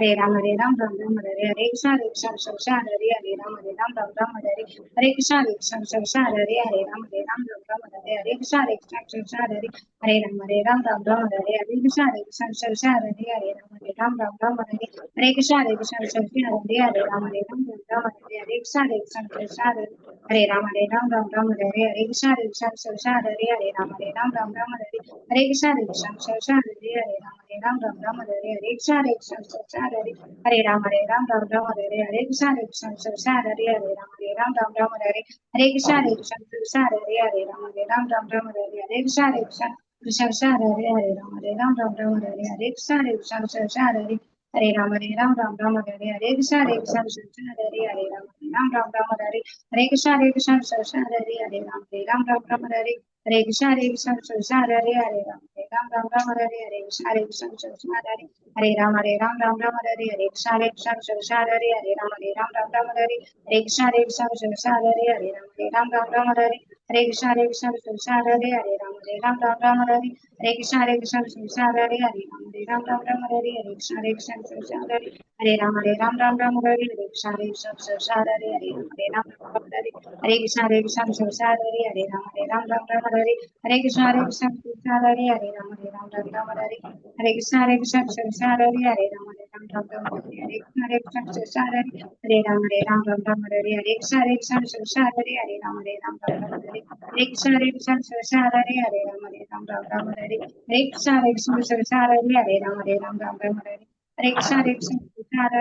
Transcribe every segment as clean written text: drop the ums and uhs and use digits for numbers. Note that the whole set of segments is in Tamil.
Hare Ram Ram Hare Hare Krishna Krishna Hare Hare Ram Ram Hare Hare Krishna Krishna Hare Hare Ram Ram Hare Hare Krishna Krishna Hare Hare Ram Ram Hare Hare Krishna Krishna Hare Hare Ram Ram Hare Hare Krishna Krishna Hare Hare Ram Ram Hare Hare Krishna Krishna Hare Hare Ram Ram Hare Hare Krishna Krishna Hare Hare Ram Ram Hare Hare Krishna Krishna Hare Hare Ram Ram Hare Hare Krishna Krishna Hare Ram Hare Hare Krishna Krishna Hare Hare Ram Ram Hare Hare Krishna Krishna Hare Hare Ram Ram Hare Hare Krishna Krishna Hare Hare Ram Ram Hare Hare Krishna Krishna Hare Hare Hare Ram Hare Hare Krishna Krishna Hare Hare Ram Ram Hare Hare Krishna Krishna Hare Hare Ram Ram Hare Hare Hare Krishna Krishna Hare Hare Ram Ram Hare Hare Krishna Krishna Hare Hare Ram Ram Hare Hare Krishna Krishna Hare Hare Ram Ram Hare Hare Krishna Krishna Hare Hare Ram Ram Hare Hare Krishna Krishna Hare Hare Ram Ram Hare Hare Krishna Krishna Hare Hare Ram Ram Hare Hare Krishna Krishna Hare Hare Ram Ram Hare Hare Krishna Krishna Hare Hare Ram Ram Hare Hare Krishna Krishna Hare Hare Ram Ram Hare Hare Krishna Krishna Hare Hare Ram Ram Hare Hare Krishna Krishna Hare Hare Ram Ram Hare Hare Krishna Hare Ram Hare Hare Krishna Krishna Hare Hare Ram Ram Hare Hare Krishna Krishna Hare Hare Ram Ram Hare Hare Krishna Krishna Hare Hare Ram Ram Hare Hare Krishna Krishna Hare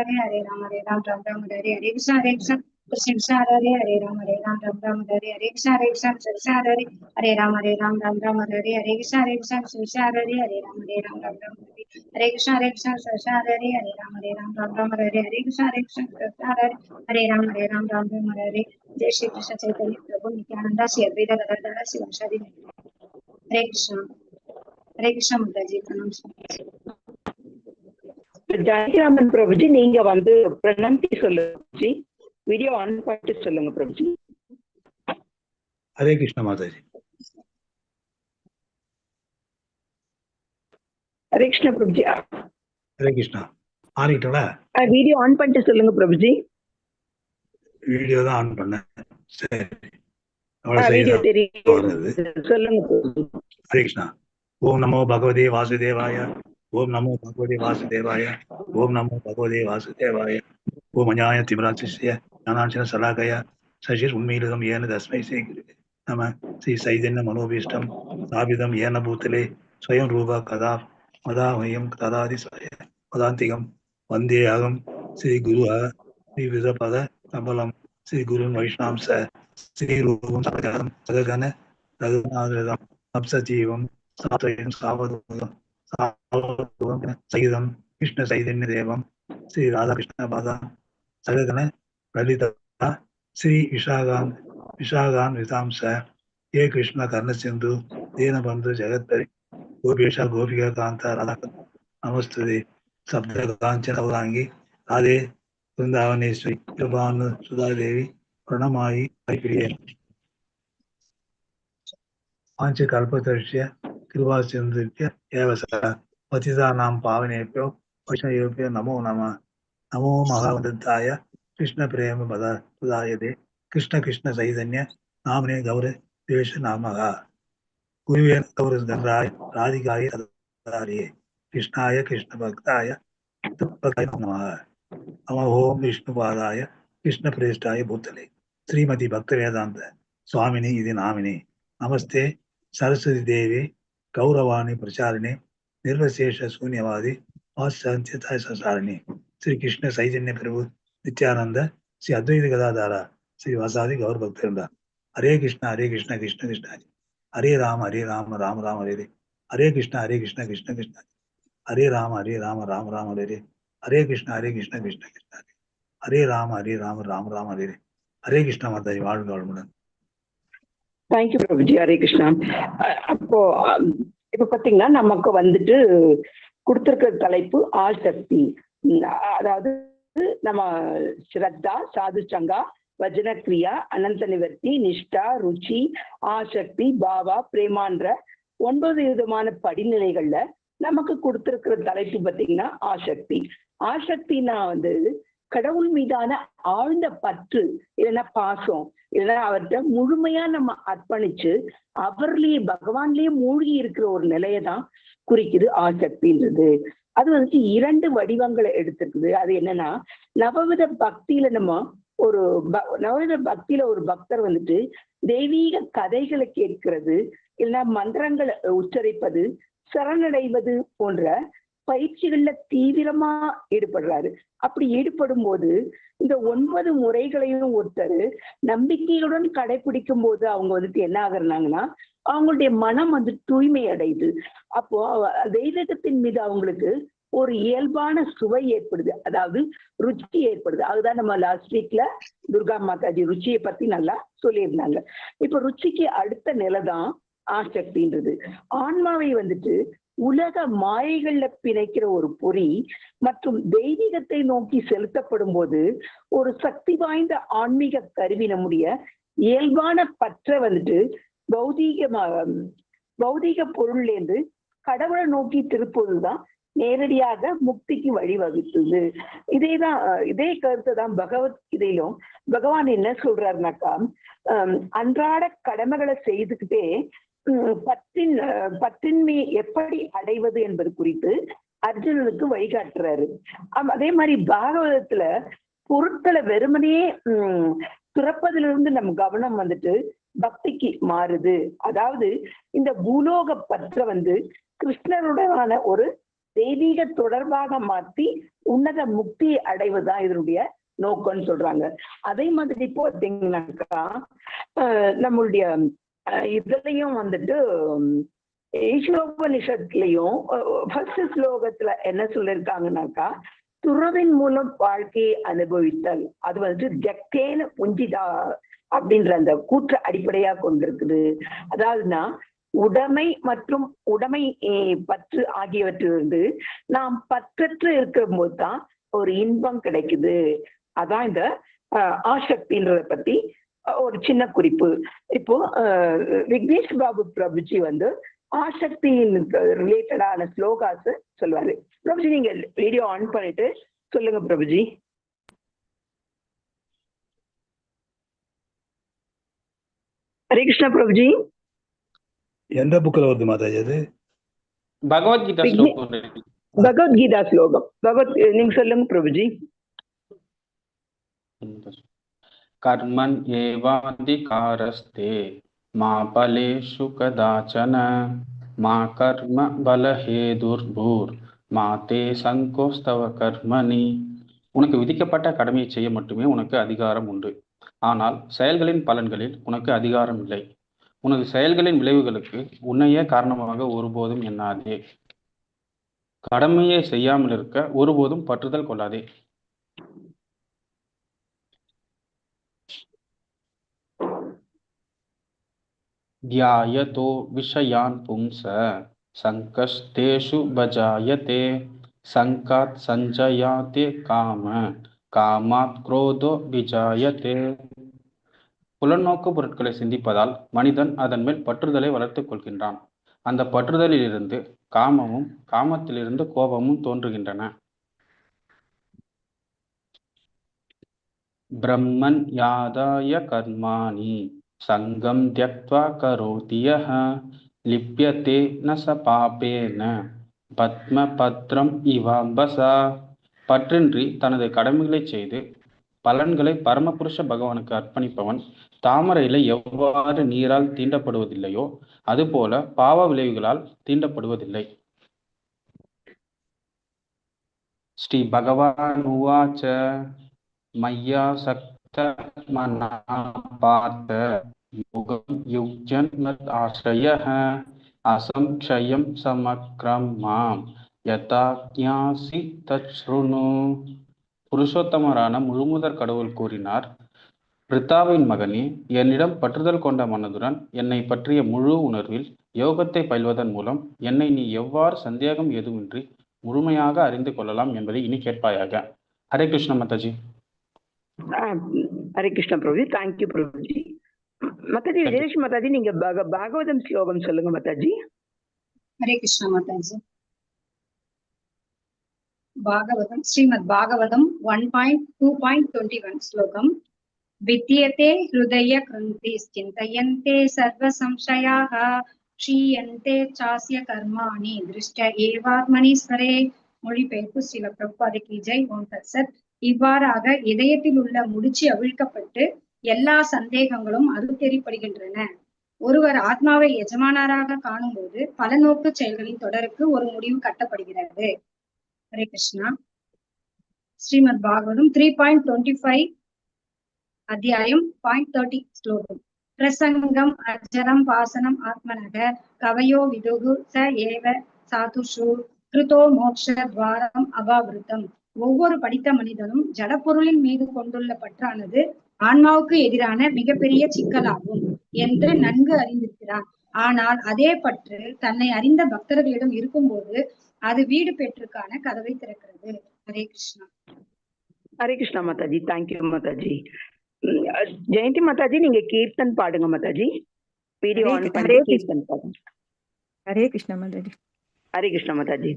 Hare Ram Ram Hare Hare Krishna Krishna Hare Hare Ram Ram Hare Hare Krishna Krishna Hare Hare Ram Ram Hare Hare Krishna Krishna Hare Hare Ram Ram Hare Krishna Krishna Hare Hare Ram Ram Hare Hare Krishna Krishna Hare Ram Hare जय श्री कृष्ण चैतन्य प्रभु नित्यानंदा श्री अद्वैत गदाधर श्री वासादि हरे कृष्ण माता जी प्रणाम ஜானகிராமன் பிரபுஜி, நீங்க வந்து பிரணந்தி சொல்லுங்க. வீடியோ ஆன் பண்ணிட்டு சொல்லுங்க பிரபுஜி. ஹரே கிருஷ்ண மாதாஜி. ஹரே கிருஷ்ண பிரபுஜி. ஹரே கிருஷ்ணா. ஆனிட்டா வீடியோ ஆன் பண்ணிட்டு சொல்லுங்க பிரபுஜி. வீடியோ தான் ஆன் பண்ணேன். சரி, வீடியோ தெரியும் சொல்லுங்க. ஹரே கிருஷ்ணா. ஓம் நமோ பகவதே வாசுதேவாய. ஓம் நமோ பகவதே வாசுதேவாய. ஓம் நமோ பகவதே வாசுதேவாய. ஓம் அஞாய திமிராட்சிய ஞானாஞ்சன சலாகய சசிர் உண்மையிலும் ஏன தஸ்மை ஸ்ரீ நம ஸ்ரீ சைதன்ய மனோபீஷ்டம் ஸ்தாபிதம் ஏன பூத்தலே ஸ்வயம் ரூபா கதா மதாமயம் ததாதி பதாந்திகம் வந்தே அகம் ஸ்ரீ குரு ஸ்ரீ விதபத கமலம் ஸ்ரீ குரு வைஷ்ணாம்ச ஸ்ரீ ரூபம் சககன ரகுநாதம் அப்சஜீவம் சாத்வயம் சாவதூதம் சகிதம் கிருஷ்ண சைதன்ய தேவம் ஸ்ரீ ராதாகிருஷ்ண பாதா சககன லலிதா ஸ்ரீ விஷாகான் விதாம்ச ஏ கிருஷ்ண கர்ண சிந்து தீனபந்து ஜெகத்பரி கோபேஷா கோபிகா காந்தா ராதா நமஸ்துதே சப்த காஞ்சன கௌராங்கி ராதே பிருந்தாவனேஸ்வரி கிருபானு சுதாதேவி பிரணமாயி ஹரிப்பிரியே பாஞ்ச கல்பதர்ஷ்ய கிருபா சிந்துப்ய ஏவச பதிதானாம் பாவனேப்யோ வைஷ்ணவேப்யோ நமோ நம. நமோ மகாவதாய கிருஷ்ண பிரேம பதாயதே கிருஷ்ண கிருஷ்ண சைதன்ய நாமனே கௌர தேஷ நாமகா குருவேன் கௌர கன்றாய் ராதிகாய சதாரியே கிருஷ்ணாய கிருஷ்ண பக்தாய நமः. நம ஓம் விஷ்ணு பாதாய கிருஷ்ண பிரேஷ்டாய பூத்தலே ஸ்ரீமதி பக்த வேதாந்த சுவாமினி இது நாமினி. நமஸ்தே சரஸ்வதி தேவி கௌரவாணி பிரச்சாரிணி நிர்வசேஷ சூன்யவாதி வாசாந்தியதாய சசாரிணி ஸ்ரீ கிருஷ்ண சைதன்ய பிரபு நித்யானந்த ஸ்ரீ அத்வைத கதாதாரா ஸ்ரீ வாசாதி கௌர பக்தர். ஹரே கிருஷ்ண கிருஷ்ண கிருஷ்ண ஹரே ராம ராம ராம ஹரே ஹரே கிருஷ்ண கிருஷ்ண கிருஷ்ண ஹரே ராம ராம ராம ஹரே ஹரே கிருஷ்ண கிருஷ்ண கிருஷ்ண ஹரே ராம ராம ராம ஹரே ஹரே கிருஷ்ண மாதாஜி. வாழ்க வளமுடன். தேங்க்யூ பிரபுஜி. ஹரே கிருஷ்ணா. அப்போ இப்ப பாத்தீங்கன்னா நமக்கு வந்துட்டு கொடுத்திருக்கிற தலைப்பு ஆள் சக்தி. அதாவது நம்ம ஸ்ரத்தா, சாதுசங்கா, வஜன கிரியா, அனந்த நிவர்த்தி, நிஷ்டா, ருச்சி, ஆசக்தி, பாவா, பிரேமான்ற 9 விதமான படிநிலைகள்ல நமக்கு கொடுத்திருக்கிற தலைப்பு பார்த்தீங்கன்னா ஆசக்தி. ஆசக்தினா கடவுள் மீதான ஆழ்ந்த பற்று, இல்லைன்னா பாசம், இல்லைன்னா அவர்கிட்ட முழுமையா நம்ம அர்ப்பணிச்சு அவர்லயே பகவான்லயே மூழ்கி இருக்கிற ஒரு நிலையை தான் குறிக்குது ஆசக்தின்றது. அது 2 வடிவங்களை எடுத்திருக்குது. அது என்னன்னா, நவவித பக்தியில நவவித பக்தியில ஒரு பக்தர் தெய்வீக கதைகளை கேட்கிறது, இல்லைன்னா மந்திரங்களை உச்சரிப்பது, சரணடைவது போன்ற பயிற்சிகள்ல தீவிரமா ஈடுபடுறாரு. அப்படி ஈடுபடும் போது இந்த 9 முறைகளையும் ஒருத்தர் நம்பிக்கையுடன் கடைபிடிக்கும் போது அவங்க என்ன ஆகுறாங்கன்னா, அவங்களுடைய மனம் தூய்மை அடையுது. அப்போ தெய்வீகத்தின் மீது அவங்களுக்கு ஒரு இயல்பான சுவை ஏற்படுது, அதாவது ருச்சி ஏற்படுது. அதுதான் நம்ம லாஸ்ட் வீக்ல துர்கா மாதாஜி ருச்சியை பத்தி நல்லா சொல்லியிருந்தாங்க. இப்ப ருச்சிக்கு அடுத்த நிலைதான் ஆசக்தின்றது. ஆன்மாவை உலக மாயைகள்ல பிணைக்கிற ஒரு பொறி மற்றும் தெய்வீகத்தை நோக்கி செலுத்தப்படும் போது ஒரு சக்தி வாய்ந்த ஆன்மீக கருவி நம்முடைய இயல்பான பற்ற பௌதீக பொருள்லேருந்து கடவுளை நோக்கி திருப்பதுதான் நேரடியாக முக்திக்கு வழிவகுத்துது. இதே கருத்தை தான் பகவத்கீதையிலும் பகவான் என்ன சொல்றாருனாக்கா, அன்றாட கடமைகளை செய்துக்கிட்டே பற்றின்மையை எப்படி அடைவது என்பது குறித்து அர்ஜுனனுக்கு வழிகாட்டுறாரு. அதே மாதிரி பாகவதத்துல பொருட்களை வெறுமனே துறப்பதிலிருந்து நம்ம கவனம் பக்திக்கு மாறுது. அதாவது இந்த பூலோக பற்ற கிருஷ்ணருடனான ஒரு தெய்வீக தொடர்பாக மாற்றி உன்னத முக்தியை அடைவதுதான் இதனுடைய நோக்கம்னு சொல்றாங்க. அதே மாதிரி பார்த்தீங்கன்னாக்கா நம்மளுடைய இதுலயும் ஈஸ்வரோபனிஷத்துலயும் ஃபர்ஸ்ட் ஸ்லோகத்துல என்ன சொல்லியிருக்காங்கன்னாக்கா, துறவின் மூலம் வாழ்க்கையை அனுபவித்தல், அது ஜக்கேன புஞ்சிதா அப்படின்ற அந்த கூற்று அடிப்படையா கொண்டிருக்குது. அதாவதுன்னா உடைமை மற்றும் உடைமை பற்று ஆகியவற்றிலிருந்து நாம் பற்றற்று இருக்கும் போதுதான் ஒரு இன்பம் கிடைக்குது. அதான் இந்த ஆசக்தின்றத பத்தி ஒரு சின்ன குறிப்பு. இப்போ விக்னேஷ் பாபு பிரபுஜி ஆசக்தியின் ரிலேட்டடான ஸ்லோகாஸ் சொல்லுவாரு. பிரபுஜி நீங்க வீடியோ ஆன் பண்ணிட்டு சொல்லுங்க பிரபுஜி. ஹரே கிருஷ்ணா பிரபுஜி. எந்த புக்ல வருது மாதாஜி அது? பகவத்கீதா ஸ்லோகம். நீங்க சொல்லுங்க பிரபுஜி. கர்மன் ஏவாதிகாரஸ்தே மா பலேஷு கதாச்சன மா கர்ம பலஹேதுர்பூர் மா தே சங்கோஸ்தவ கர்மணி. உனக்கு விதிக்கப்பட்ட கடமையை செய்ய மட்டுமே உனக்கு அதிகாரம் உண்டு. ஆனால் செயல்களின் பலன்களில் உனக்கு அதிகாரம் இல்லை. உனது செயல்களின் விளைவுகளுக்கு உன்னையே காரணமாக ஒருபோதும் எண்ணாதே. கடமையை செய்யாமல் இருக்க ஒருபோதும் பற்றுதல் கொள்ளாதே. தியாயதோ விஷயான் பும்ச சங்கஸ்தேஷு பஜாயதே சங்காத் சஞ்சயாதே காம காமாத் குரோதோ விஜாயதே. புலநோக்கு பொருட்களை சிந்திப்பதால் மனிதன் அதன் மேல் பற்றுதலை வளர்த்துக் கொள்கின்றான். அந்த பற்றுதலிலிருந்து காமமும் காமத்திலிருந்து கோபமும் தோன்றுகின்றன. பிரம்மன் யாதாய கர்மாணி சங்கம் தியக்த்வா கரோதி யஹ லிப்யதே ந ச பாபேன பத்ம பத்ரம் இவாம்பசா. பற்றின்றி தனது கடமைகளை செய்து பலன்களை பரமபுருஷ பகவானுக்கு அர்ப்பணிப்பவன் தாமரை இலை எவ்வாறு நீரால் தீண்டப்படுவதில்லையோ அதுபோல பாவ விளைவுகளால் தீண்டப்படுவதில்லை. ஸ்ரீ பகவான் உவாச்ச மய்யா சக்த மனா பார்த்த யோகம் யுஜ்யன் மத் ஆஸ்ரயः அசம்க்ஷயம் சமக்ரம் மாம் யதா ஞாசி தச்ருணு. புருஷோத்தமரான முழுமுதற் கடவுள் கூறினார், பிரித்தாவின் மகனே, என்னிடம் பற்றுதல் கொண்ட மனதுடன் என்னை பற்றிய முழு உணர்வில் யோகத்தை பயில்வதன் மூலம் என்னை நீ எவ்வாறு சந்தேகம் எதுவின்றி முழுமையாக அறிந்து கொள்ளலாம் என்பதை இனி கேட்பாயாக. ஹரே கிருஷ்ண மாதாஜி. ஹரே கிருஷ்ண பிரபுஜி. தேங்க்யூ பிரபுஜி. மாதாஜி விஜயலட்சுமி மாதாஜி நீங்க பாகவதம் ஸ்லோகம் சொல்லுங்க Mataji. Hare Krishna Mataji. Bhagavatam, Srimad Bhagavatam 1.2.21 slokam. Vidyate hrudaya krantis chintayante sarva samshayaha க்ஷீயந்தே சாஸ்ய கர்மாணி திருஷ்ட ஏவாத்மனீஸ்வரே. மொழிபெயர்ப்பு ஸ்ரீல பிரபுபாத கி ஜெய். ஓம் தத் சத். இவ்வாறாக இதயத்தில் உள்ள முடிச்சு அவிழ்க்கப்பட்டு எல்லா சந்தேகங்களும் அறுத்தெறிப்படுகின்றன. ஒருவர் ஆத்மாவை எஜமானராக காணும்போது பல நோக்கு செயல்களின் தொடருக்கு ஒரு முடிவு கட்டப்படுகிறது. ஹரே கிருஷ்ணா. ஸ்ரீமத் பாகவதம் 3.25 அத்தியாயம் 0.30 ஸ்லோகம். பிரசங்கம் அஜரம் பாசனம் ஆத்மனக கவயோ விதுகு ச ஏவ சாதுஷு கிருதோ மோக்ஷ துவாரம் அபாவிருத்தம். ஒவ்வொரு படித்த மனிதனும் ஜடப்பொருளின் மீது கொண்டுள்ள பற்றானது ஆன்மாவுக்கு எதிரான மிகப்பெரிய சிக்கலாகும் என்று நன்கு அறிந்திருக்கிறான். ஆனால் அதே பற்று தன்னை அறிந்த பக்தர்களிடம் இருக்கும்போது அது வீடு பெற்றுக்கான கதவை திறக்கிறது. ஹரே கிருஷ்ணா. ஹரே கிருஷ்ணா மாதாஜி. தேங்க்யூ மாதாஜி. ஜெயந்தி மாதாஜி, நீங்க கீர்த்தன் பாடுங்க மாதாஜி. வீடியோ ஆன் பண்ணி கீர்த்தன் பாடுங்க. ஹரே கிருஷ்ணா மாதாஜி. ஹரே கிருஷ்ணா மாதாஜி.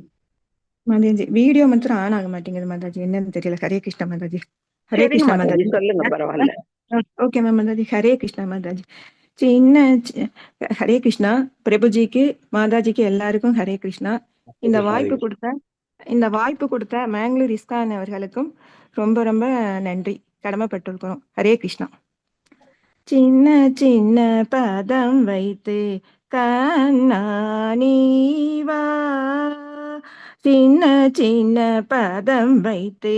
மாதாஜி வீடியோ மாத்திரம் ஆன் ஆக மாட்டேங்குது மாதாஜி, என்னன்னு தெரியல. ஹரே கிருஷ்ணா மாதாஜி. ஹரே கிருஷ்ணா மாதாஜி. சொல்லுங்க, பரவாயில்ல. Okay ma'am Mataji. ஹரே கிருஷ்ணா மாதாஜி. ஹரே கிருஷ்ணா பிரபுஜிக்கு, மாதாஜிக்கு, எல்லாருக்கும் ஹரே கிருஷ்ணா. இந்த வாய்ப்பு கொடுத்த மேங்களூர் இஸ்கான் அவர்களுக்கும் ரொம்ப ரொம்ப நன்றி கடமைப்பட்டிருக்கிறோம். ஹரே கிருஷ்ணா. சின்ன சின்ன பதம் வைத்து கண்ணானிவா, சின்ன சின்ன பதம் வைத்து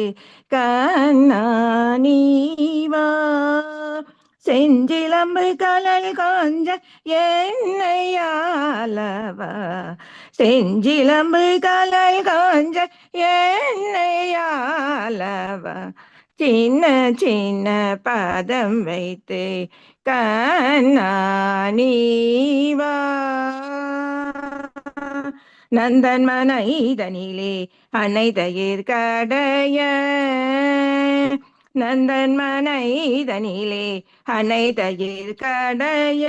கண்ணானிவா, செஞ்சிலம்பு கலல் கொஞ்ச எண்ணெயாலவா, செஞ்சிலம்பு கலல் கொஞ்ச எண்ணெயாலவா, சின்ன சின்ன பதம் வைத்து கண்ணானிவா. நந்தன் மனைதனிலே அன்னை தயிர் கடைய, நந்தன் மனைதனிலே அன்னை தயிர் கடைய,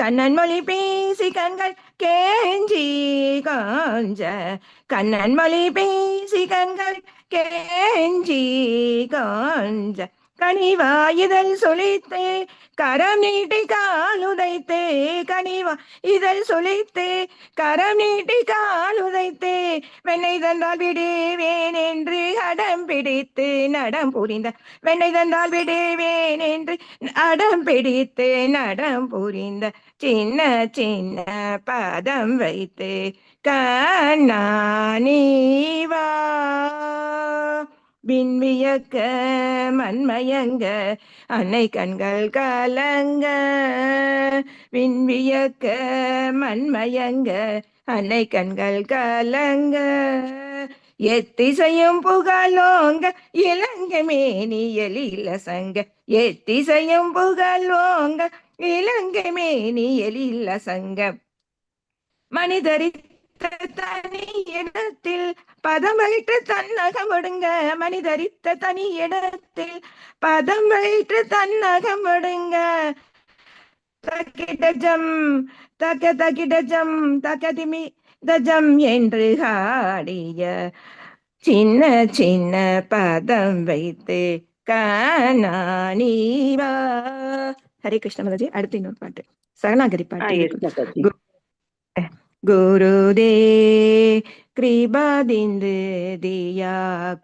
கண்ணன் மொழி பேசி கண்கள் கேஞ்சி கொஞ்ச, கண்ணன் மொழி பேசி கண்கள் கேஞ்சி கொஞ்ச, கனிவா இதழ் சொலித்தே கரம் நீட்டி காலுதைத்தே, கனிவா இதழ் சொலித்தே கரம் நீட்டி காலுதைத்தே, வெண்ணை தந்தால் விடுவேன் என்று அடம் பிடித்து நடம் புரிந்த, வெண்ணை தந்தால் விடுவேன் என்று அடம் பிடித்து நடம் புரிந்த, சின்ன சின்ன பதம் வைத்து கண்ணானிவா. விண்வியக்க மண்மயங்க அன்னை கண்கள் கலங்க, விண்வியக்க மண்மயங்க அன்னை கண்கள் கலங்க, எத்திசையும் புகழோங்க இளங்க மேனி எழில சங்க, எத்திசையும் புகழோங்க இளங்க மேனி எழில சங்க, மனிதரித்த தனி இடத்தில் பதம் வைத்து தன்னகம் ஒடுங்க, மனிதரித்த தனி இடத்தில் பதம் வைத்து தன்னகம் ஒடுங்க, தகிடஜம் தக தகிடஜம் தகதிமி தஜம் என்று ஆடிய, சின்ன சின்ன பதம் வைத்து கண்ணானிவா. ஹரே கிருஷ்ண மாதாஜி. அடுத்து இன்னொரு பாட்டு, சரணாகதி பாட்டு. குருதே கிருபாதிந்து தியா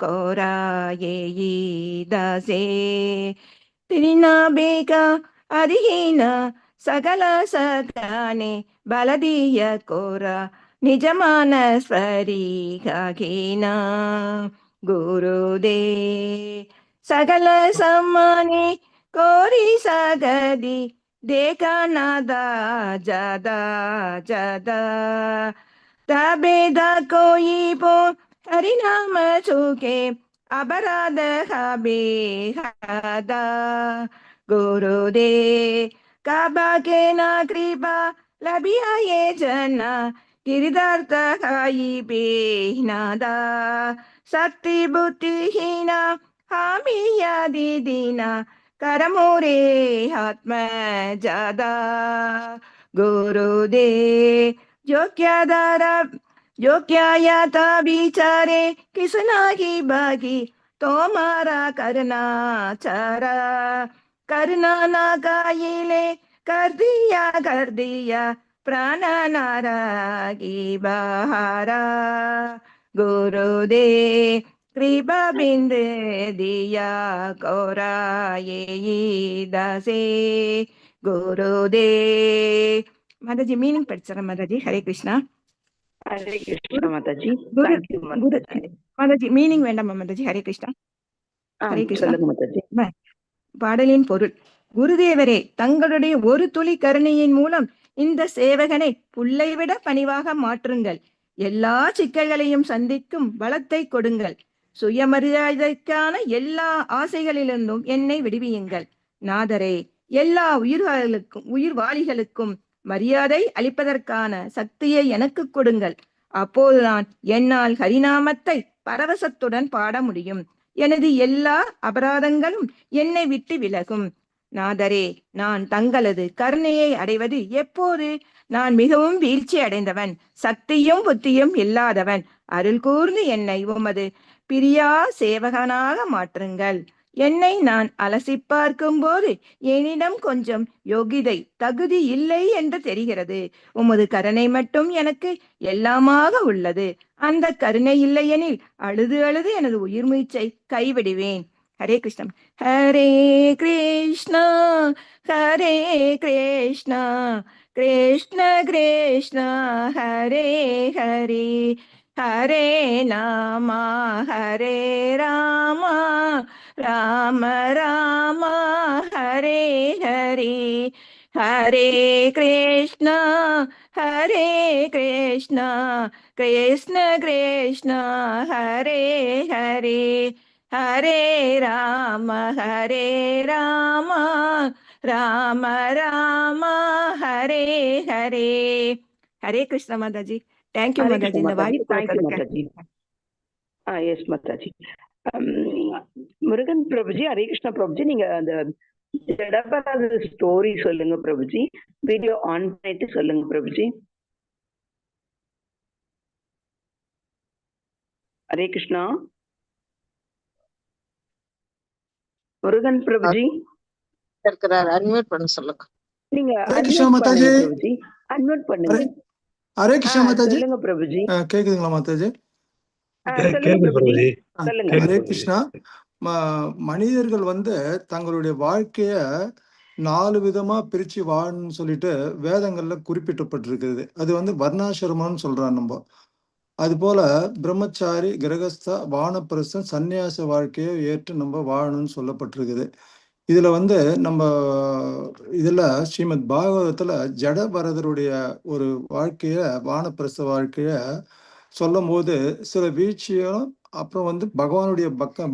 கோராயே தாசே, திரினா பேகா அதிஹீனா சகல சகானே பலதிய கோரா நிஜமான ஸ்வரீகீனா, குருதே சகல சம்மானே கோரி சகதி देखा नादा जदा जदा, तबेदा कोई पो हरिनाम छूके अपराध हबे हदा, गुरुदे काबा के ना कृपा लबिया ये जना गिरिदार्थ खाई पे नादा, शक्ति बुद्धिहीना हामिया दीदीना करमोरे आत्म जादा, गुरुदे जो क्या दारा जो क्या या था बिचारे किसना की बाकी तोमारा करना चारा करना ना कायिले कर दिया प्राण नारा की बहारा गुरुदे कृपा बिंद दिया कोरा ये दासे गुरुदे माताजी मीनिंग படிச்சறேன் மாதாஜி. ஹரே கிருஷ்ணா. ஹரே கிருஷ்ணா மாதாஜி. குரு தேங்க்யூ குரு மாதாஜி. மாதாஜி மீனிங் வேண்டாமா மாதாஜி? ஹரே கிருஷ்ணா. ஹரே கிருஷ்ணா. சொல்லுங்க மாதாஜி. பாடலின் பொருள்: குருதேவரே, தங்களுடைய ஒரு துளி கருணையின் மூலம் இந்த சேவகனை புல்லை விட பணிவாக மாற்றுங்கள். எல்லா சிக்கல்களையும் சந்திக்கும் பலத்தை கொடுங்கள். சுயமரியாதைக்கான எல்லா ஆசைகளிலிருந்தும் என்னை விடுவியுங்கள். நாதரே, எல்லா உயிர்வாளிகளுக்கும் மரியாதை அளிப்பதற்கான சக்தியை எனக்கு கொடுங்கள். அப்போதுதான் என்னால் ஹரிநாமத்தை பரவசத்துடன் பாட முடியும். எனது எல்லா அபராதங்களும் என்னை விட்டு விலகும். நாதரே, நான் தங்களது கருணையை அடைவது எப்போது? நான் மிகவும் வீழ்ச்சி அடைந்தவன், சக்தியும் புத்தியும் இல்லாதவன். அருள் கூர்ந்து என்னை உமது பிரியா சேவகனாக மாற்றுங்கள். என்னை நான் அலசி பார்க்கும் போது என்னிடம் கொஞ்சம் யோகிதை தகுதி இல்லை என்று தெரிகிறது. உமது கருணை மட்டும் எனக்கு எல்லாமாக உள்ளது. அந்த கருணை இல்லையெனில் அழுது அழுது எனது உயிர் மூச்சை கைவிடுவேன். ஹரே கிருஷ்ணன். ஹரே கிருஷ்ணா ஹரே கிருஷ்ணா கிருஷ்ண கிருஷ்ண ஹரே ஹரே ஹரே நாமா ஹரே ராமா ராம ராம ஹரே ஹரே ஹரே கிருஷ்ணா கிருஷ்ண கிருஷ்ண ஹரே ஹரே ஹரே ராம ராம ராம ஹரே ஹரே. ஹரே கிருஷ்ண மாதாஜி. தேங்க்யூ மாதாஜி இந்த வாய்ப்பு மாதாஜி. எஸ் மாதாஜி. முருகன் பிரபுஜி, ஹரே கிருஷ்ணா பிரபுஜி, நீங்க அந்த ஜடபராத ஸ்டோரி சொல்லுங்க பிரபுஜி. வீடியோ ஆன் பண்ணிட்டு சொல்லுங்க பிரபுஜி. ஹரே கிருஷ்ணா. முருகன் பிரபுஜி இருக்கிறார், அன்மியூட் பண்ண சொல்லுங்க. நீங்க ஹரே கிருஷ்ணா மாதாஜி. பிரபுஜி அன்மியூட் பண்ணுங்க. ஹரே கிருஷ்ணா மாதாஜி. சொல்லுங்க பிரபுஜி. கேக்குதுங்களா மாதாஜி? சொல்லுங்க பிரபுஜி. சொல்லுங்க. ஹரே கிருஷ்ணா. மனிதர்கள் தங்களுடைய வாழ்க்கைய 4 விதமா பிரிச்சு வாழணும்னு சொல்லிட்டு வேதங்கள்ல குறிப்பிட்டப்பட்டிருக்குது. அது வர்ணாசிரமம்னு சொல்றான் நம்ம. அது போல பிரம்மச்சாரி, கிரகஸ்தா, வானப்பிரஸ்தன், சன்னியாச வாழ்க்கையை ஏற்று நம்ம வாழணும்னு சொல்லப்பட்டிருக்குது. இதுல நம்ம ஸ்ரீமத் பாகவதத்துல ஜடபரதருடைய ஒரு வாழ்க்கைய, வானப்பிரஸ்த வாழ்க்கைய சொல்லும் போது சில வீழ்ச்சியும், அப்புறம் பகவானுடைய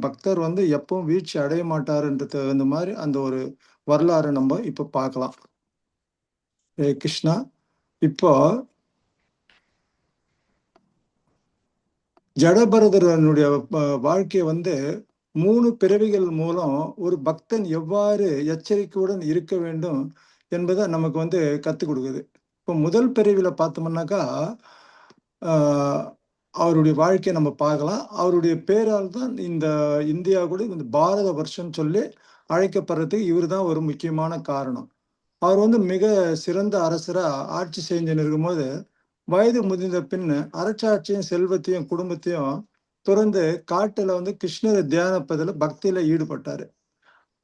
பக்தர் எப்பவும் வீழ்ச்சி அடைய மாட்டாருன்றது அந்த மாதிரி அந்த ஒரு வரலாறு நம்ம இப்ப பார்க்கலாம். ஹரே கிருஷ்ணா. இப்போ ஜடபரதனுடைய வாழ்க்கைய 3 பிறவிகள் மூலம் ஒரு பக்தன் எவ்வாறு எச்சரிக்கையுடன் இருக்க வேண்டும் என்பதை நமக்கு கற்றுக் கொடுக்குது. இப்போ முதல் பிறவில பார்த்தோம்னாக்கா அவருடைய வாழ்க்கையை நம்ம பார்க்கலாம். அவருடைய பேரால் தான் இந்த இந்தியா கூட இந்த பாரத வருஷம் சொல்லி அழைக்கப்படுறதுக்கு இவர் தான் ஒரு முக்கியமான காரணம். அவர் மிக சிறந்த அரசரா ஆட்சி செஞ்சு இருக்கும்போது வயது முதிர்ந்த பின் அரசாட்சியும் செல்வத்தையும் குடும்பத்தையும் துறந்து காட்டுல கிருஷ்ணரை தியானிப்பதில் பக்தியில ஈடுபட்டாரு.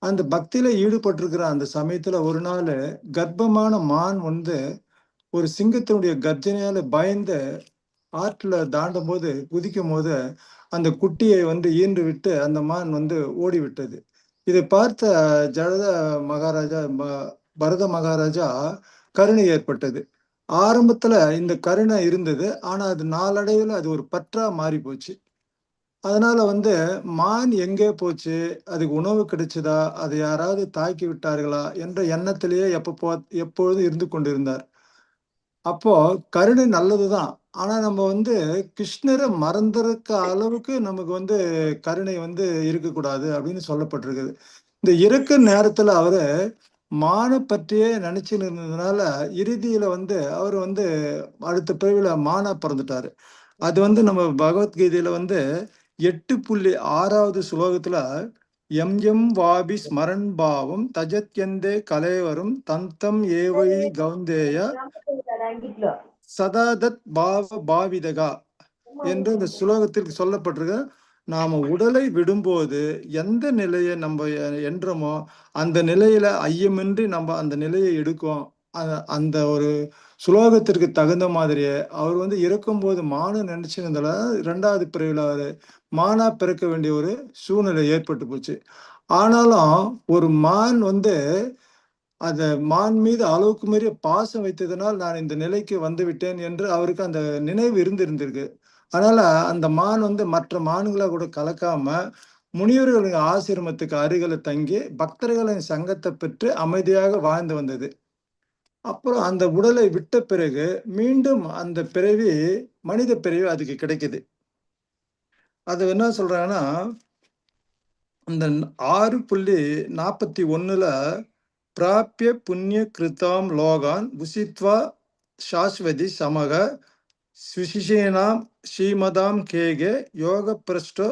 அந்த பக்தியில ஈடுபட்டிருக்கிற அந்த சமயத்துல ஒரு நாள் கர்ப்பமான மான் ஒரு சிங்கத்தினுடைய கர்ஜனையால பயந்து ஆற்றுல தாண்டும் போது, குதிக்கும் போது அந்த குட்டியை ஈன்று விட்டு அந்த மான் ஓடி விட்டது. இதை பார்த்த பரத மகாராஜா கருணை ஏற்பட்டது. ஆரம்பத்துல இந்த கருணை இருந்தது. ஆனா அது நாளடைவில் அது ஒரு பற்றா மாறி போச்சு. அதனால மான் எங்கே போச்சு, அதுக்கு உணவு கிடைச்சதா, அதை யாராவது தாக்கி விட்டார்களா என்ற எண்ணத்திலேயே எப்பொழுதும் இருந்து கொண்டிருந்தார். அப்போ கருணை நல்லதுதான். ஆனா நம்ம கிருஷ்ணரை மறந்துருக்க அளவுக்கு நமக்கு கருணை இருக்கக்கூடாது அப்படின்னு சொல்லப்பட்டிருக்குது. இந்த இறக்க நேரத்துல அவரு மான பற்றியே நினைச்சுன்னு இருந்ததுனால இறுதியில அவர் அடுத்த பிறவில மானா பிறந்துட்டாரு. அது வந்து நம்ம பகவத்கீதையில வந்து 8.6வது ஸ்லோகத்துல எம் வாபி ஸ்மரன் பாவம் தஜத்யந்தே கலேவரும் தந்தம் ஏவை கௌந்தேய சதாதத் பாவ பாவிதகா என்று இந்த சுலோகத்தில் சொல்லப்பட்டிருக்க. நாம உடலை விடும்போது எந்த நிலையை நம்ம என்றமோ அந்த நிலையில ஐயமின்றி நம்ம அந்த நிலையை எடுக்கும். அந்த ஒரு சுலோகத்திற்கு தகுந்த மாதிரியே அவர் வந்து இறக்கும்போது மானம் நினைச்சிருந்தால 2வது பிறவில அவரு மானா பிறக்க வேண்டிய ஒரு சூழ்நிலை ஏற்பட்டு போச்சு. ஆனாலும் ஒரு மான் வந்து அந்த மான் மீது அளவுக்கு மீறிய பாசம் வைத்ததனால் நான் இந்த நிலைக்கு வந்து விட்டேன் என்று அவருக்கு அந்த நினைவு இருந்திருக்கு. அதனால அந்த மான் வந்து மற்ற மான்களை கூட கலக்காம முனிவர்களின் ஆசிரமத்துக்கு அருகில தங்கி பக்தர்களின் சங்கத்தை பெற்று அமைதியாக வாழ்ந்து வந்தது. அப்புறம் அந்த உடலை விட்ட பிறகு மீண்டும் அந்த பிறவி மனித பிறவி அதுக்கு கிடைக்குது. அது என்ன சொல்றாங்கன்னா அந்த 6.41ல பிராபிய புண்ணிய கிருதாம் லோகான் புசித்வா சாஸ்வதி சமக சுசிஷேனாம் ஸ்ரீமதாம் கேகே யோக பிரஷ்டோ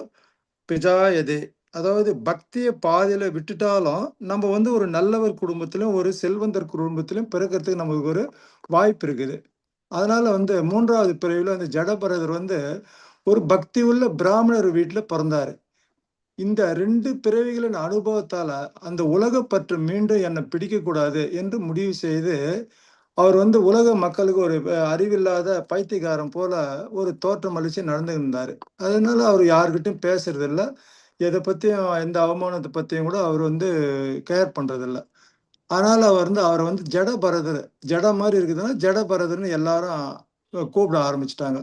பிஜாயதே. அதாவது பக்தியை பாதியில விட்டுட்டாலும் நம்ம வந்து ஒரு நல்லவர் குடும்பத்திலும் ஒரு செல்வந்தர் குடும்பத்திலும் பிறக்கிறதுக்கு நமக்கு ஒரு வாய்ப்பு இருக்குது. அதனால வந்து 3வது பிறவில அந்த ஜடபரதர் வந்து ஒரு பக்தி உள்ள பிராமணர் வீட்டுல பிறந்தாரு. இந்த 2 பிறவிகளின் அனுபவத்தால அந்த உலகப்பற்று மீண்டும் என்னை பிடிக்கக்கூடாது என்று முடிவு செய்து அவர் வந்து உலக மக்களுக்கு ஒரு அறிவில்லாத பைத்தியக்காரன் போல ஒரு தோற்றம் அளிச்சு நடந்து இருந்தாரு. அதனால அவர் யாருக்கிட்டையும் பேசுறது இல்லை. எதை பத்தியும் எந்த அவமானத்தை பத்தியும் கூட அவர் வந்து கேர் பண்றது இல்லை. அதனால அவரை வந்து ஜடபரதர், ஜட மாதிரி இருக்குதுன்னா ஜடபரதர்னு எல்லாரும் கூப்பிட ஆரம்பிச்சிட்டாங்க.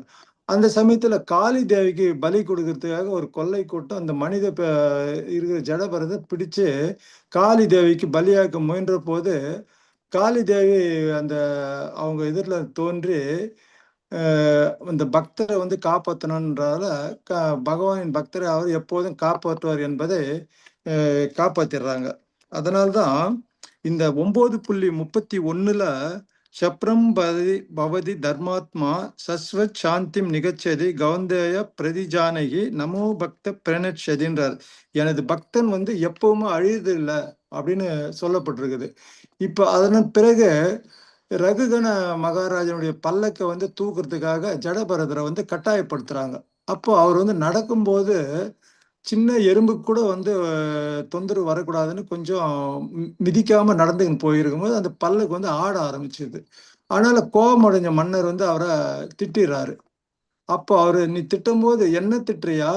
அந்த சமயத்துல காளி தேவிக்கு பலி கொடுக்கறதுக்காக ஒரு கொள்ளை கூட்டம் அந்த மனித இருக்கிற ஜடபரதர் பிடிச்சு காளி தேவிக்கு பலியாக்க முயன்ற போது காளி தேவி அந்த அவங்க எதிரில் தோன்றி அந்த பக்தரை வந்து காப்பாற்றணுன்றால பகவானின் பக்தரை அவர் எப்போதும் காப்பாற்றுவார் என்பதை காப்பாத்திடுறாங்க. அதனால்தான் இந்த 9.31ல சப்ரம் பவதி தர்மாத்மா சஸ்வத் சாந்திம் நிகச்சதி கௌந்தேய பிரதிஜானகி நமோ பக்த பிரணட்சதின்றார். எனது பக்தன் வந்து எப்பவுமே அழியுது இல்லை அப்படின்னு சொல்லப்பட்டிருக்குது. இப்ப அதன் பிறகு ரகுகண மகாராஜனுடைய பல்லக்கை வந்து தூக்குறதுக்காக ஜடபரதரை வந்து கட்டாயப்படுத்துறாங்க. அப்போ அவர் வந்து நடக்கும்போது சின்ன எறும்புக்கு கூட வந்து தொந்தரவு வரக்கூடாதுன்னு கொஞ்சம் மிதிக்காம நடந்துன்னு போயிருக்கும்போது அந்த பல்லுக்கு வந்து ஆட ஆரம்பிச்சிது. அதனால கோபம் அடைஞ்ச மன்னர் வந்து அவரை திட்டிடுறாரு. அப்போ அவரு நீ திட்டும் போது என்ன திட்டுறியா,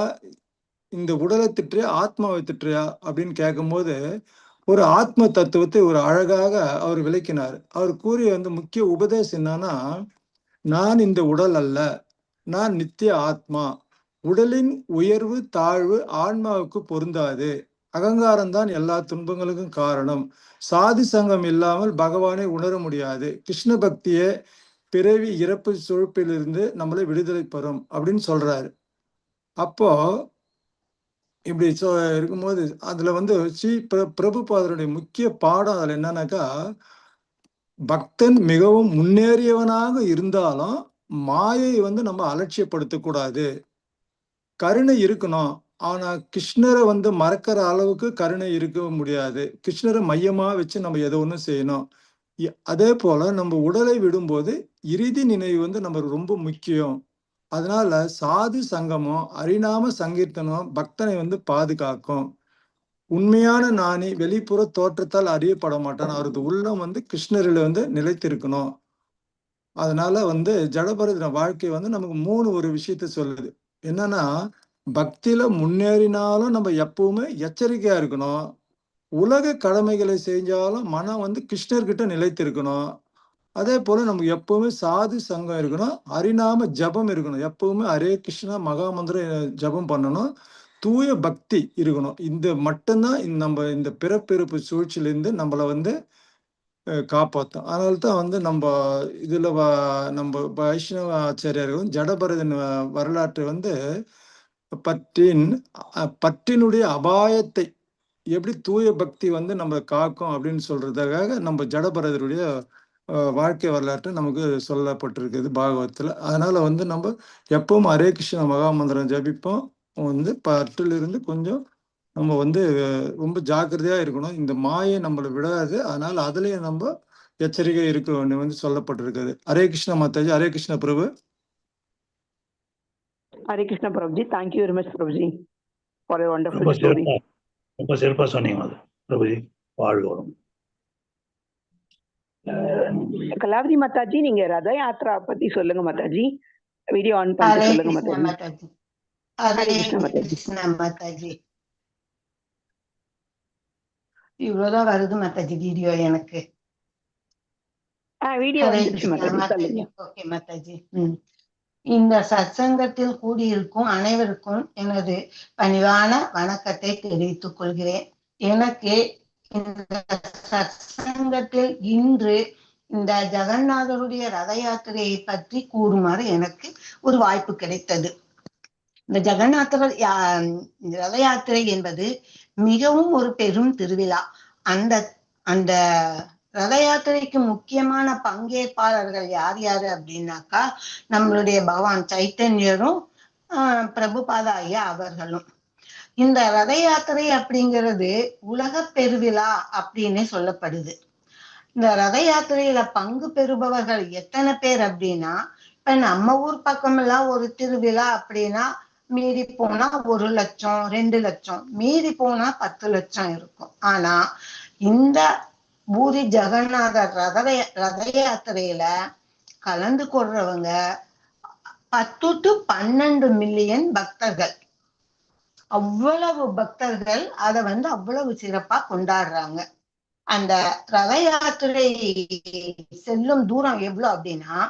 இந்த உடலை திட்டுறியா, ஆத்மாவை திட்டுறியா அப்படின்னு கேட்கும்போது ஒரு ஆத்ம தத்துவத்தை ஒரு அழகாக அவர் விளக்கினார். அவர் கூறிய வந்து முக்கிய உபதேசம் என்னன்னா, நான் இந்த உடல் அல்ல, நான் நித்திய ஆத்மா. உடலின் உயர்வு தாழ்வு ஆன்மாவுக்கு பொருந்தாது. அகங்காரம் தான் எல்லா துன்பங்களுக்கும் காரணம். சாதி சங்கம் இல்லாமல் பகவானை உணர முடியாது. கிருஷ்ண பக்தியே பிறவி இறப்பு சுழப்பிலிருந்து நம்மளை விடுதலை பெறும் அப்படின்னு சொல்றாரு. அப்போ இப்படி இருக்கும்போது அதுல வந்து ஸ்ரீ பிரபுபாதருடைய முக்கிய பாடம் அதுல என்னன்னாக்கா, பக்தன் மிகவும் முன்னேறியவனாக இருந்தாலும் மாயை வந்து நம்ம அலட்சியப்படுத்தக்கூடாது. கருணை இருக்கணும். ஆனா கிருஷ்ணரை வந்து மறக்கிற அளவுக்கு கருணை இருக்க முடியாது. கிருஷ்ணரை மையமா வச்சு நம்ம எதை ஒண்ணு செய்யணும். அதே போல நம்ம உடலை விடும்போது இறுதி நினைவு வந்து நம்ம ரொம்ப முக்கியம். அதனால சாது சங்கமும் ஹரிநாம சங்கீர்த்தனம் பக்தனை வந்து பாதுகாக்கும். உண்மையான ஞானி வெளிப்புற தோற்றத்தால் அறியப்பட மாட்டான். அவரது உள்ளம் வந்து கிருஷ்ணரில் வந்து நிலைத்திருக்கணும். அதனால வந்து ஜடபரதன வாழ்க்கை வந்து நமக்கு 3 ஒரு விஷயத்த சொல்லுது. என்னன்னா, பக்தியில முன்னேறினாலும் நம்ம எப்பவுமே எச்சரிக்கையா இருக்கணும். உலக கடமைகளை செஞ்சாலும் மனம் வந்து கிருஷ்ணர்கிட்ட நிலைத்திருக்கணும். அதே போல நமக்கு எப்பவுமே சாது சங்கம் இருக்கணும். ஹரிநாம ஜபம் இருக்கணும். எப்பவுமே ஹரே கிருஷ்ணா மகாமந்திர ஜபம் பண்ணணும். தூய பக்தி இருக்கணும். இந்த மட்டும்தான் நம்ம இந்த பிறப்பிறப்பு சூழ்ச்சியிலிருந்து நம்மளை வந்து காப்பாற்றும். அதனால தான் வந்து நம்ம இதுல நம்ம வைஷ்ணவ ஆச்சாரியர்களும் ஜடபரதன் வரலாற்றை வந்து பற்றினுடைய அபாயத்தை எப்படி தூய பக்தி வந்து நம்ம காக்கும் அப்படின்னு சொல்றதுக்காக நம்ம ஜடபரதருடைய வாழ்க்கை வரலாற்று நமக்கு சொல்லப்பட்டிருக்குது பாகவத்தில். அதனால வந்து நம்ம எப்பவும் ஹரே கிருஷ்ண மகாமந்திரம் ஜபிப்போம். வந்து பற்றிலிருந்து கொஞ்சம் நம்ம வந்து ரொம்ப ஜாக்கிரதையா இருக்கணும். இந்த மாயை நம்மளை விடாது. அதனால அதுலயும் நம்ம எச்சரிக்கை இருக்க வேண்டும் வந்து சொல்லப்பட்டிருக்குது. Hare Krishna Mataji. Hare Krishna Prabhu. Hare Krishna Prabhuji. Thank you very much Prabhuji for a wonderful ரொம்ப story. ரொம்ப சிறப்பா சொன்னீங்க அது பிரபுஜி. வாழ்வோம். கலாவதி மாதாஜி, நீங்க ரத யாத்ரா பத்தி சொல்லுங்க மாதாஜி. வீடியோ ஆன் ஹரே பண்ணிட்டு சொல்லுங்க கிருஷ்ண மாதாஜி. மாதாஜி. ஹரே ஹரே கிருஷ்ணா மாதாஜி. கிருஷ்ண மாதாஜி. இவ்வளவுதான் வருது மாதாஜி வீடியோ எனக்கு. வீடியோ ஹரே வந்துருச்சு கிருஷ்ண மாதாஜி, மாதாஜி. சொல்லுங்க. ஓகே மாதாஜி. இந்த சத்சங்கத்தில் கூடியிருக்கும் அனைவருக்கும் எனது பணிவான வணக்கத்தை தெரிவித்துக் கொள்கிறேன். எனக்கு இந்த சத்சங்கத்தில் இன்று இந்த ஜெகநாதருடைய ரத யாத்திரையை பற்றி கூறுமாறு எனக்கு ஒரு வாய்ப்பு கிடைத்தது. இந்த ஜெகநாதர் ரத யாத்திரை என்பது மிகவும் ஒரு பெரும் திருவிழா. அந்த அந்த ரத யாத்திரைக்கு முக்கியமான பங்கேற்பாளர்கள் யார் யாரு அப்படின்னாக்கா, நம்மளுடைய பகவான் சைத்தன்யரும் பிரபுபாதா ஐயா அவர்களும். இந்த ரத யாத்திரை அப்படிங்கிறது உலக பெருவிழா அப்படின்னு சொல்லப்படுது. இந்த ரத யாத்திரையில பங்கு பெறுபவர்கள் எத்தனை பேர் அப்படின்னா, இப்ப நம்ம ஊர் பக்கம் எல்லாம் ஒரு திருவிழா அப்படின்னா மீறி போனா 1 லட்சம் 2 லட்சம், மீறி போனா 10 லட்சம் இருக்கும். ஆனா இந்த பூரி ஜெகநாதர் ரத யாத்திரையில கலந்து கொள்றவங்க 10 to 12 மில்லியன் பக்தர்கள். அவ்வளவு பக்தர்கள் அதை வந்து அவ்வளவு சிறப்பா கொண்டாடுறாங்க. அந்த ரத யாத்திரை செல்லும் தூரம் எவ்வளவு அப்படின்னா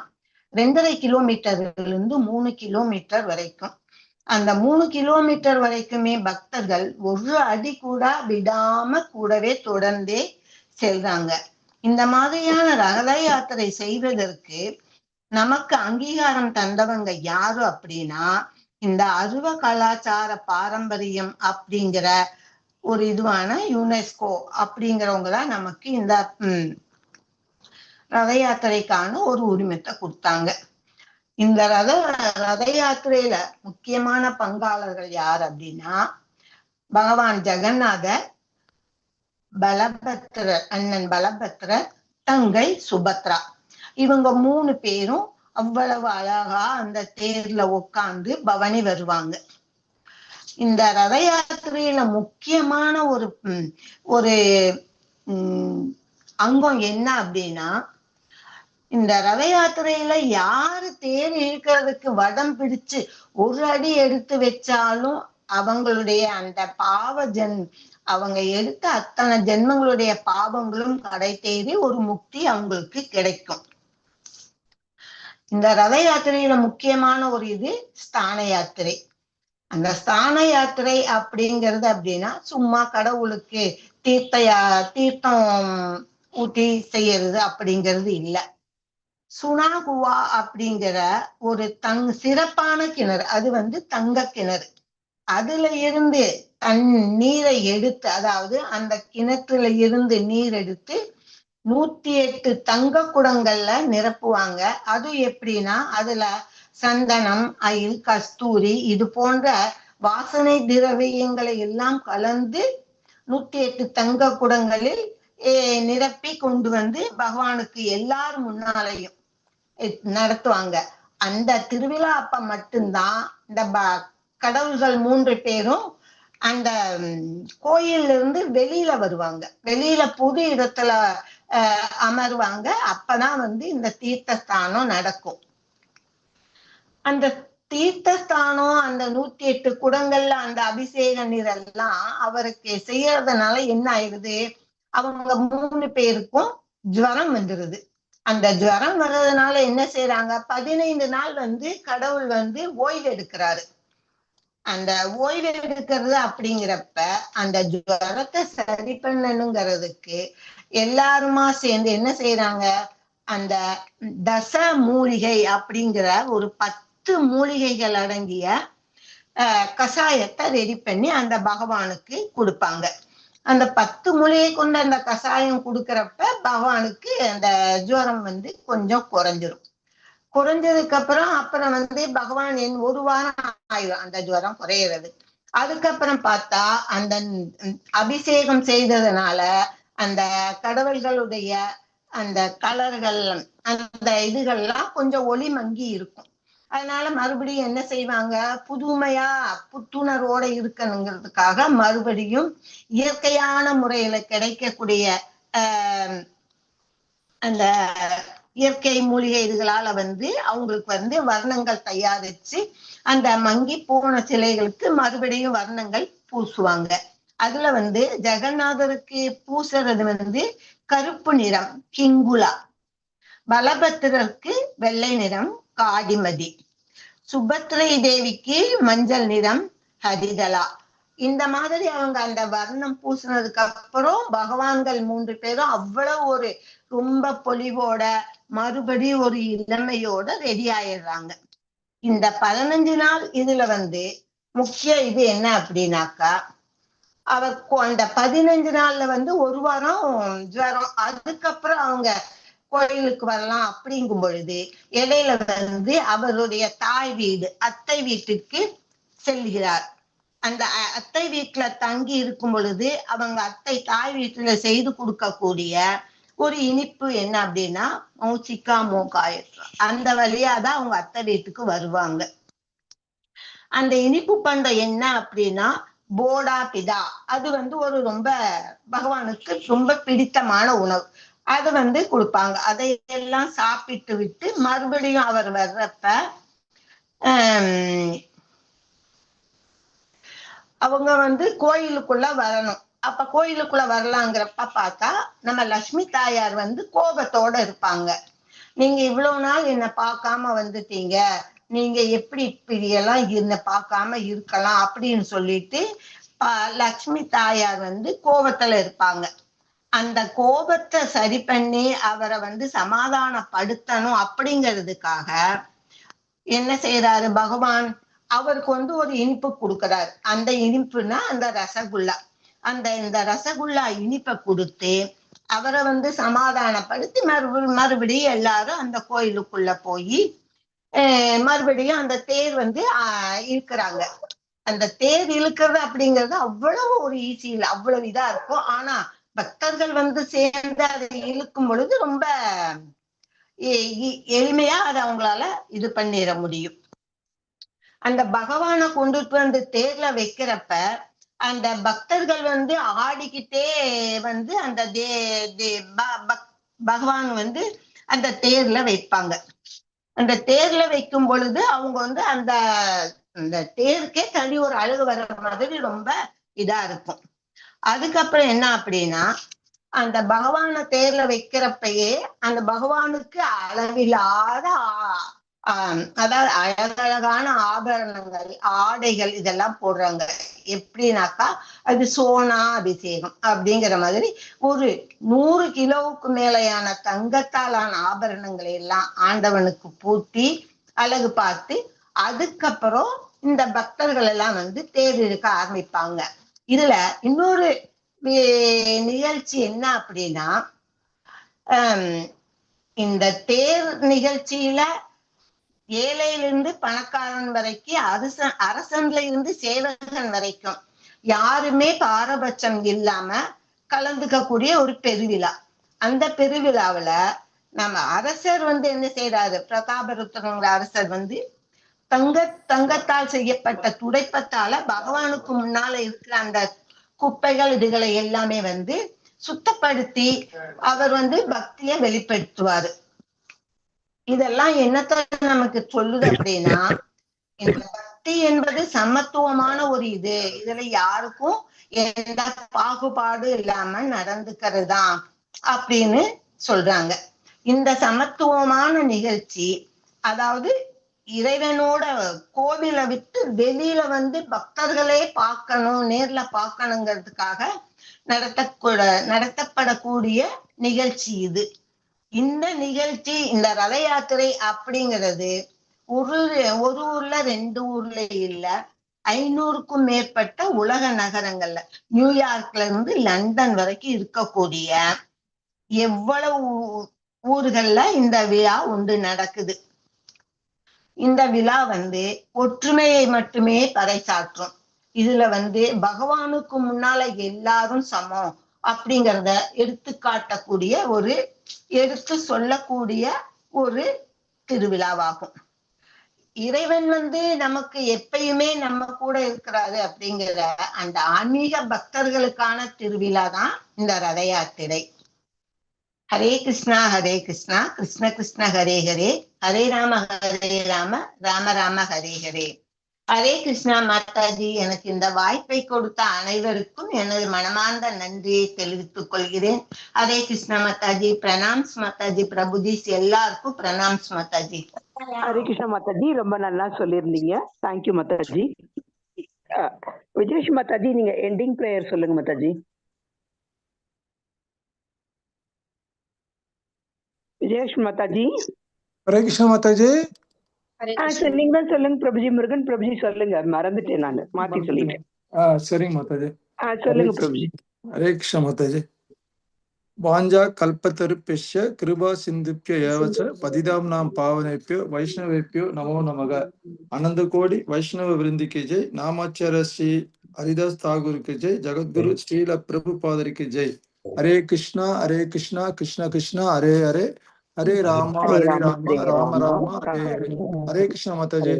2.5 கிலோமீட்டர்ல இருந்து 3 கிலோமீட்டர் வரைக்கும். அந்த 3 கிலோமீட்டர் வரைக்குமே பக்தர்கள் ஒரு அடி கூட விடாம கூடவே தொடர்ந்தே செல்றாங்க. இந்த மாதிரியான ரத யாத்திரை செய்வதற்கு நமக்கு அங்கீகாரம் தந்தவங்க யாரு அப்படின்னா, இந்த அருவ கலாச்சார பாரம்பரியம் அப்படிங்கிற ஒரு இதுவான யுனெஸ்கோ அப்படிங்கிறவங்க தான் நமக்கு இந்த ரத யாத்திரைக்கான ஒரு உரிமத்தை கொடுத்தாங்க. இந்த ரத யாத்திரையில முக்கியமான பங்காளர்கள் யார் அப்படின்னா, பகவான் ஜெகநாதர், பலபத்ரர், அண்ணன் பலபத்ரர், தங்கை சுபத்ரா. இவங்க 3 பேரும் அவ்வளவு அழகா அந்த தேர்ல உட்கார்ந்து பவனி வருவாங்க. இந்த ரத யாத்திரையில முக்கியமான ஒரு அங்கம் என்ன அப்படின்னா, இந்த ரத யாத்திரையில யாரு தேர் இழுக்கிறதுக்கு வடம் பிடிச்சு ஒரு அடி எடுத்து வச்சாலும் அவங்களுடைய அந்த அவங்க எடுத்த அத்தனை ஜென்மங்களுடைய பாவங்களும் கடை தேறி ஒரு முக்தி அவங்களுக்கு கிடைக்கும். இந்த ரத யாத்திரையில முக்கியமான ஒரு இது ஸ்தான யாத்திரை. அந்த ஸ்தான யாத்திரை அப்படிங்கிறது அப்படின்னா சும்மா கடவுளுக்கு தீர்த்தம் ஊட்டி செய்யறது அப்படிங்கிறது இல்லை. சுனாகுவா அப்படிங்கிற ஒரு சிறப்பான கிணறு, அது வந்து தங்க கிணறு. அதுல இருந்து நீரை எடுத்து, அதாவது அந்த கிணற்றுல இருந்து நீர் எடுத்து 108 தங்க குடங்கள்ல நிரப்புவாங்க. அது எப்படின்னா, அதுல சந்தனம், அயில், கஸ்தூரி இது போன்ற வாசனை திரவியங்களை எல்லாம் கலந்து 108 தங்க குடங்களில் நிரப்பி கொண்டு வந்து பகவானுக்கு எல்லாரும் முன்னாலையும் நடத்துவாங்க. அந்த திருவிழா அப்ப மட்டும்தான் இந்த கடவுள்கள் 3 பேரும் அந்த கோயில்ல இருந்து வெளியில வருவாங்க. வெளியில புது இடத்துல அமர்வாங்க. அப்பதான் வந்து இந்த தீர்த்தஸ்தானம் நடக்கும். அந்த தீர்த்தஸ்தானம் அந்த 108 குடங்கள்ல அந்த அபிஷேக நீரெல்லாம் அவருக்கு செய்யறதுனால என்ன ஆயிடுது, அவங்க 3 பேருக்கும் ஜுவரம் வந்துருது. அந்த ஜுவரம் வர்றதுனால என்ன செய்யறாங்க, 15 நாள் வந்து கடவுள் வந்து ஓய்வு எடுக்கிறாரு. அந்த ஓய்வு எடுக்கிறது அப்படிங்கிறப்ப அந்த ஜுவரத்தை சரி பண்ணணுங்கிறதுக்கு எல்லாருமா சேர்ந்து என்ன செய்யறாங்க, அந்த தச மூலிகை அப்படிங்கிற ஒரு 10 மூலிகைகள் அடங்கிய கஷாயத்தை ரெடி பண்ணி அந்த பகவானுக்கு கொடுப்பாங்க. அந்த 10 மூலிகை கொண்ட அந்த கஷாயம் கொடுக்கறப்ப பகவானுக்கு அந்த ஜுரம் வந்து கொஞ்சம் குறைஞ்சிரும். குறைஞ்சதுக்கு அப்புறம் வந்து பகவான் ஒரு வாரம் ஆயிடும் அந்த ஜுரம் குறையிறது. அதுக்கப்புறம் பார்த்தா அந்த அபிஷேகம் செய்ததுனால அந்த கடவுள்களுடைய அந்த கலர்கள் அந்த இதுகள்லாம் கொஞ்சம் ஒளி மங்கி இருக்கும். அதனால மறுபடியும் என்ன செய்வாங்க, புதுமையா புத்துணர்வோட இருக்கணுங்கிறதுக்காக மறுபடியும் இயற்கையான முறையில கிடைக்கக்கூடிய அந்த இயற்கை மூலிகை இதுகளால வந்து அவங்களுக்கு வந்து வர்ணங்கள் தயாரிச்சு அந்த மங்கி போன சிலைகளுக்கு மறுபடியும் வர்ணங்கள் பூசுவாங்க. அதுல வந்து ஜெகநாதருக்கு பூசுறது வந்து கருப்பு நிறம் கிங்குலா, பலபத்திரருக்கு வெள்ளை நிறம் காடிமதி, சுபத்ரை தேவிக்கு மஞ்சள் நிறம் ஹரிதலா. இந்த மாதிரி அவங்க அந்த வர்ணம் பூசினதுக்கு அப்புறம் பகவான்கள் 3 பேரும் அவ்வளவு ஒரு ரொம்ப பொலிவோட மறுபடியும் ஒரு இளமையோட ரெடி ஆயிடுறாங்க. இந்த 15 நாள் இதுல வந்து முக்கிய இது என்ன அப்படின்னாக்கா, அவர் அந்த 15 நாள்ல வந்து ஒரு வாரம் ஜுரம், அதுக்கப்புறம் அவங்க கோயிலுக்கு வரலாம் அப்படிங்கும் பொழுது இடையில வந்து அவருடைய தாய் வீடு அத்தை வீட்டுக்கு செல்கிறார். அந்த அத்தை வீட்டுல தங்கி இருக்கும் பொழுது அவங்க அத்தை தாய் வீட்டுல செய்து கொடுக்கக்கூடிய ஒரு இனிப்பு என்ன அப்படின்னா மௌசிக்கா மோகாயம். அந்த வழியாதான் அவங்க அத்தை வீட்டுக்கு வருவாங்க. அந்த இனிப்பு பண்டம் என்ன அப்படின்னா போடா பிதா. அது வந்து ஒரு ரொம்ப பகவானுக்கு ரொம்ப பிடித்தமான உணவு. அதை வந்து கொடுப்பாங்க. அதையெல்லாம் சாப்பிட்டு விட்டு மறுபடியும் அவர் வர்றப்ப அவங்க வந்து கோயிலுக்குள்ள வரணும். அப்ப கோயிலுக்குள்ள வரலாங்கிறப்ப பார்த்தா நம்ம லட்சுமி தாயார் வந்து கோபத்தோட இருப்பாங்க. நீங்க இவ்வளவு நாள் என்ன பார்க்காம வந்துட்டீங்க, நீங்க எப்படி இப்படியெல்லாம் என்ன பார்க்காம இருக்கலாம் அப்படின்னு சொல்லிட்டு லட்சுமி தாயார் வந்து கோபத்துல இருப்பாங்க. அந்த கோபத்தை சரி பண்ணி அவரை வந்து சமாதானப்படுத்தணும் அப்படிங்கிறதுக்காக என்ன செய்யறாரு பகவான், அவருக்கு வந்து ஒரு இனிப்பு கொடுக்கிறார். அந்த இனிப்புனா அந்த ரசகுல்லா. இந்த ரசகுல்லா இனிப்பை கொடுத்து அவரை வந்து சமாதானப்படுத்தி மறுபடியும் எல்லாரும் அந்த கோயிலுக்குள்ள போய் மறுபடியும் அந்த தேர் வந்து இழுக்கிறாங்க. அந்த தேர் இழுக்கிறது அப்படிங்கிறது அவ்வளவு ஒரு ஈஸி இல்லை, அவ்வளவு இதா இருக்கும். ஆனா பக்தர்கள் வந்து சேர்ந்து அதை இழுக்கும் பொழுது ரொம்ப எளிமையா அதை அவங்களால இது பண்ணிட முடியும். அந்த பகவானை கொண்டுட்டு வந்து தேர்ல வைக்கிறப்ப அந்த பக்தர்கள் வந்து ஆடிக்கிட்டே வந்து அந்த பகவான் வந்து அந்த தேர்ல வைப்பாங்க. அந்த தேர்ல வைக்கும் பொழுது அவங்க வந்து அந்த தேருக்கே தனி ஒரு அழகு வர்ற மாதிரி ரொம்ப இதா இருக்கும். அதுக்கப்புறம் என்ன அப்படின்னா அந்த பகவானை தேர்ல வைக்கிறப்பயே அந்த பகவானுக்கு அளவில்லாத அதாவது அழகழகான ஆபரணங்கள் ஆடைகள் இதெல்லாம் போடுறாங்க. எப்படின்னாக்கா அது சோனா அபிஷேகம் அப்படிங்கிற மாதிரி ஒரு 100 கிலோவுக்கு மேலையான தங்கத்தாலான ஆபரணங்களை எல்லாம் ஆண்டவனுக்கு பூட்டி அழகு பார்த்து அதுக்கப்புறம் இந்த பக்தர்கள் எல்லாம் வந்து தேர் இழுக்க ஆரம்பிப்பாங்க. இதுல இன்னொரு நிகழ்ச்சி என்ன அப்படின்னா இந்த தேர் நிகழ்ச்சியில ஏழையிலிருந்து பணக்காரன் வரைக்கும் அரசன்ல இருந்து சேவகன் வரைக்கும் யாருமே பாரபட்சம் இல்லாம கலந்துக்கக்கூடிய ஒரு பெருவிழா. அந்த பெருவிழாவுல நம்ம அரசர் வந்து என்ன செய்யறாரு, பிரதாபருத்ரங்கிற அரசர் வந்து தங்கத்தால் செய்யப்பட்ட துடைப்பத்தால பகவானுக்கு முன்னால இருக்கிற அந்த குப்பைகள் இதுகளை எல்லாமே வந்து சுத்தப்படுத்தி அவர் வந்து பக்தியை வெளிப்படுத்துவாரு. இதெல்லாம் என்னத்த நமக்கு சொல்லுது அப்படின்னா இந்த பக்தி என்பது சமத்துவமான ஒரு இதுல யாருக்கும் எந்த பாகுபாடு இல்லாம நடந்துக்கிறது தான் அப்படின்னு சொல்றாங்க. இந்த சமத்துவமான நிகழ்ச்சி அதாவது இறைவனோட கோவிலை விட்டு வெளியில வந்து பக்தர்களே பார்க்கணும், நேர்ல பார்க்கணுங்கிறதுக்காக நடத்தப்படக்கூடிய நிகழ்ச்சி இது. இந்த நிகழ்ச்சி இந்த ரத யாத்திரை அப்படிங்கிறது ஒரு ஊர்ல 2 ஊர்ல இல்ல, 500க்கும் மேற்பட்ட உலக நகரங்கள்ல, நியூயார்க்ல இருந்து லண்டன் வரைக்கும் இருக்கக்கூடிய எவ்வளவு ஊர்கள்ல இந்த விழா ஒன்று நடக்குது. இந்த விழா ஒற்றுமையை மட்டுமே பறைசாற்றும். இதுல பகவானுக்கு முன்னால எல்லாரும் சமம் அப்படிங்கிறத எடுத்து காட்டக்கூடிய எடுத்து சொல்லக்கூடிய ஒரு திருவிழாவாகும். இறைவன் நமக்கு எப்பயுமே நம்ம கூட இருக்கிறாரு அப்படிங்கிற அந்த ஆன்மீக பக்தர்களுக்கான திருவிழா தான் இந்த ரத யாத்திரை. ஹரே கிருஷ்ணா கிருஷ்ண கிருஷ்ண ஹரே ஹரே, ஹரே ராம ராம ராம ஹரே ஹரே. ஹரே கிருஷ்ணா மாதாஜி. எனக்கு இந்த வாய்ப்பை கொடுத்த அனைவருக்கும் எனது மனமார்ந்த நன்றியை தெரிவித்துக் கொள்கிறேன். ஹரே கிருஷ்ணா மாதாஜி. பிரணாம்ஸ் மாதாஜி. பிரபுஜி எல்லாருக்கும் பிரணாம்ஸ் மாதாஜி. ஹரே கிருஷ்ணா மாதாஜி, ரொம்ப நல்லா சொல்லியிருந்தீங்க. தேங்க்யூ மாதாஜி. விஜயலட்சுமி மாதாஜி, நீங்க எண்டிங் பிரேயர் சொல்லுங்க மாதாஜி. விஜயலட்சுமி மாதாஜி. ஹரே கிருஷ்ணா மாதாஜி. நீங்க தான் சொல்லுங்க பிரபுஜி. முருகன் பிரபுஜி சொல்லுங்க, மறந்துட்டேன், நான் மாத்தி சொல்லிட்டேன். சரிங்க மாதாஜி. சொல்லுங்க பிரபுஜி. ஹரே கிருஷ்ணா மாதாஜி. வாஞ்சா கல்பத்தருப்பிய கிருபா சிந்துப்பிய ஏவச்ச பதிதாம் நாம் பாவனைப்பியோ வைஷ்ணவேப்பியோ நமோ நமக. அனந்த கோடி வைஷ்ணவ விருந்திக்கு ஜெய். நாமாச்சார ஸ்ரீ ஹரிதாஸ் தாகூருக்கு ஜெய். ஜகத்குரு ஸ்ரீல பிரபு பாதருக்கு ஜெய். ஹரே கிருஷ்ணா கிருஷ்ண கிருஷ்ணா ஹரே ஹரே, ஹரே ராமா ராம ராம ஹரே ஹரே. ஹரே கிருஷ்ணா மாதாஜி.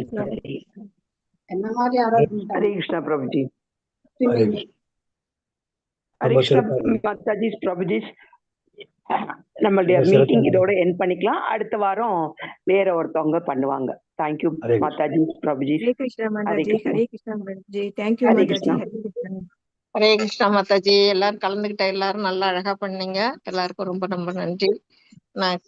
ஹரே கிருஷ்ணா பிரபுஜி. ஹரே கிருஷ்ணா மாதாஜி. பிரபுஜி, நம்மளுடைய மீட்டிங் இதோட எண்ட் பண்ணிக்கலாம். அடுத்த வாரம் வேற ஒருத்தவங்க பண்ணுவாங்க. தேங்க்யூ மாதாஜி. பிரபுஜி. ஹரே கிருஷ்ணா மாதாஜி. ஹரே கிருஷ்ணா மாதாஜி. தேங்க்யூ ஹரே மாதாஜி. கிருஷ்ணா. ஹரே கிருஷ்ணா மாதாஜி. எல்லாரும் கலந்துகிட்ட எல்லாரும் நல்லா அழகா பண்ணீங்க. எல்லாருக்கும் ரொம்ப ரொம்ப நன்றி. நான்